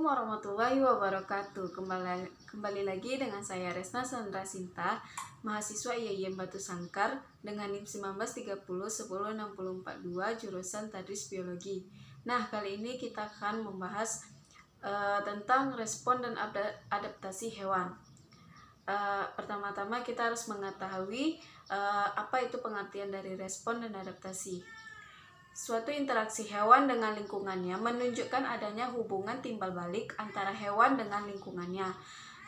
warahmatullahi wabarakatuh. Kembali lagi dengan saya Resna Sandra Sinta, mahasiswa IAIN Batu Sangkar dengan NIM 1930 10642 jurusan Tadris Biologi. Nah, kali ini kita akan membahas tentang respon dan adaptasi hewan. Pertama-tama kita harus mengetahui apa itu pengertian dari respon dan adaptasi. Suatu interaksi hewan dengan lingkungannya menunjukkan adanya hubungan timbal balik antara hewan dengan lingkungannya.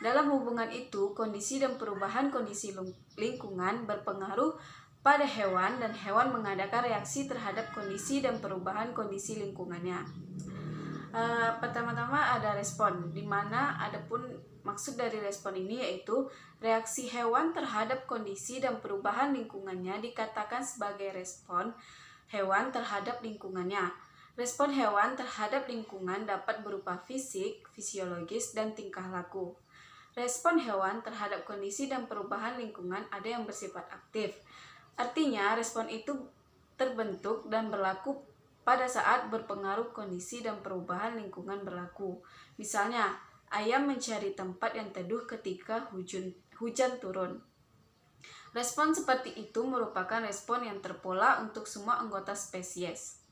Dalam hubungan itu, kondisi dan perubahan kondisi lingkungan berpengaruh pada hewan dan hewan mengadakan reaksi terhadap kondisi dan perubahan kondisi lingkungannya. Pertama-tama ada respon, di mana adapun maksud dari respon ini yaitu reaksi hewan terhadap kondisi dan perubahan lingkungannya dikatakan sebagai respon hewan terhadap lingkungannya. Respon hewan terhadap lingkungan dapat berupa fisik, fisiologis, dan tingkah laku. Respon hewan terhadap kondisi dan perubahan lingkungan ada yang bersifat aktif. Artinya, respon itu terbentuk dan berlaku pada saat berpengaruh kondisi dan perubahan lingkungan berlaku. Misalnya, ayam mencari tempat yang teduh ketika hujan turun. Respon seperti itu merupakan respon yang terpola untuk semua anggota spesies.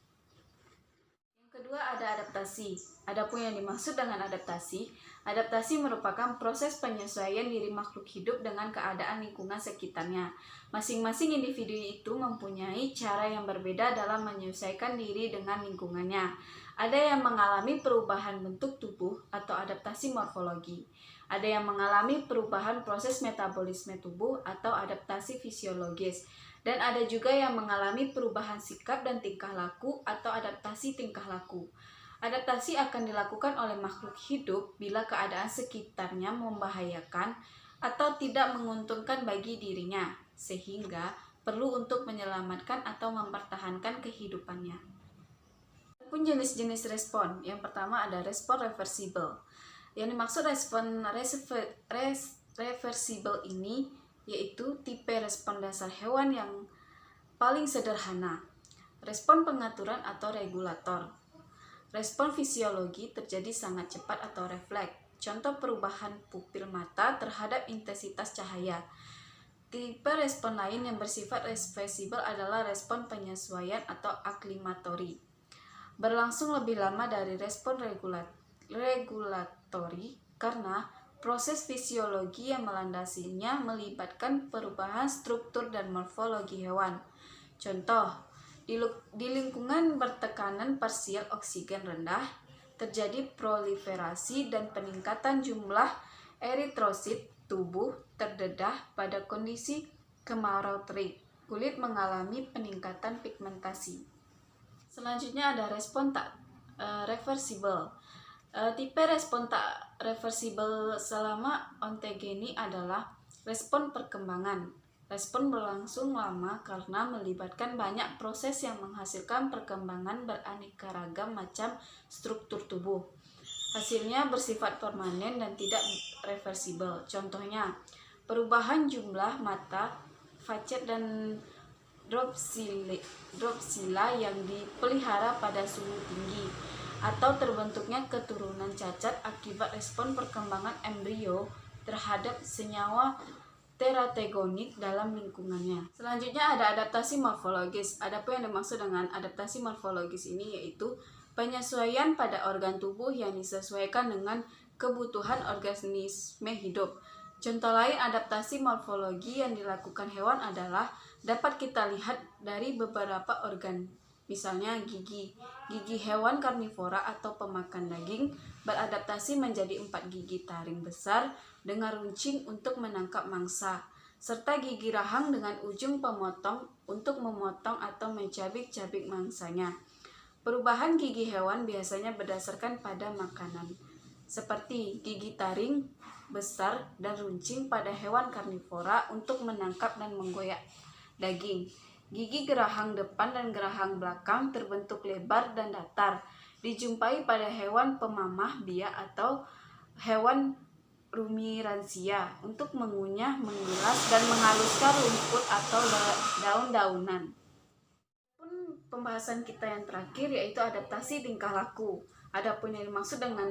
Yang kedua ada adaptasi. Adapun yang dimaksud dengan adaptasi merupakan proses penyesuaian diri makhluk hidup dengan keadaan lingkungan sekitarnya. Masing-masing individu itu mempunyai cara yang berbeda dalam menyesuaikan diri dengan lingkungannya. Ada yang mengalami perubahan bentuk tubuh atau adaptasi morfologi. Ada yang mengalami perubahan proses metabolisme tubuh atau adaptasi fisiologis. Dan ada juga yang mengalami perubahan sikap dan tingkah laku atau adaptasi tingkah laku. Adaptasi akan dilakukan oleh makhluk hidup bila keadaan sekitarnya membahayakan atau tidak menguntungkan bagi dirinya, sehingga perlu untuk menyelamatkan atau mempertahankan kehidupannya. Pun jenis-jenis respon. Yang pertama ada respon reversible. Yang dimaksud respon reversible ini yaitu tipe respon dasar hewan yang paling sederhana. Respon pengaturan atau regulator. Respon fisiologi terjadi sangat cepat atau refleks. Contoh perubahan pupil mata terhadap intensitas cahaya. Tipe respon lain yang bersifat reversible adalah respon penyesuaian atau aklimatori. Berlangsung lebih lama dari respon regulatori karena proses fisiologi yang melandasinya melibatkan perubahan struktur dan morfologi hewan. Contoh, di lingkungan bertekanan parsial oksigen rendah, terjadi proliferasi dan peningkatan jumlah eritrosit tubuh terdedah pada kondisi kemarau terik. Kulit mengalami peningkatan pigmentasi. Selanjutnya ada respon tak reversible. Tipe respon tak reversible selama ontogeny adalah respon perkembangan. Respon berlangsung lama karena melibatkan banyak proses yang menghasilkan perkembangan beraneka ragam macam struktur tubuh. Hasilnya bersifat permanen dan tidak reversible. Contohnya, perubahan jumlah mata, facet dan Drosopsila yang dipelihara pada suhu tinggi, atau terbentuknya keturunan cacat akibat respon perkembangan embrio terhadap senyawa terategonit dalam lingkungannya. Selanjutnya ada adaptasi morfologis. Adapun yang dimaksud dengan adaptasi morfologis ini yaitu penyesuaian pada organ tubuh yang disesuaikan dengan kebutuhan organisme hidup. Contoh lain adaptasi morfologi yang dilakukan hewan adalah dapat kita lihat dari beberapa organ. Misalnya gigi. Gigi hewan karnivora atau pemakan daging beradaptasi menjadi 4 gigi taring besar dengan runcing untuk menangkap mangsa, serta gigi rahang dengan ujung pemotong untuk memotong atau mencabik-cabik mangsanya. Perubahan gigi hewan biasanya berdasarkan pada makanan, seperti gigi taring besar dan runcing pada hewan karnivora untuk menangkap dan menggoyak daging. Gigi gerahang depan dan gerahang belakang terbentuk lebar dan datar. Dijumpai pada hewan pemamah biak atau hewan ruminansia untuk mengunyah, mengilas, dan menghaluskan rumput atau daun-daunan. Pembahasan kita yang terakhir yaitu adaptasi tingkah laku. Adapun yang dimaksud dengan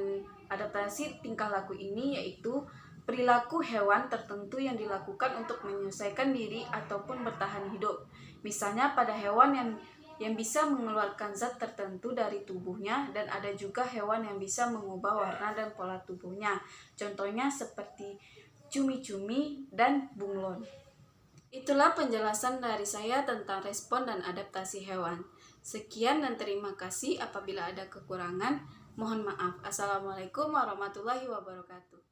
adaptasi tingkah laku ini yaitu perilaku hewan tertentu yang dilakukan untuk menyesuaikan diri ataupun bertahan hidup. Misalnya pada hewan yang bisa mengeluarkan zat tertentu dari tubuhnya, dan ada juga hewan yang bisa mengubah warna dan pola tubuhnya. Contohnya seperti cumi-cumi dan bunglon. Itulah penjelasan dari saya tentang respon dan adaptasi hewan. Sekian dan terima kasih. Apabila ada kekurangan, mohon maaf. Assalamualaikum warahmatullahi wabarakatuh.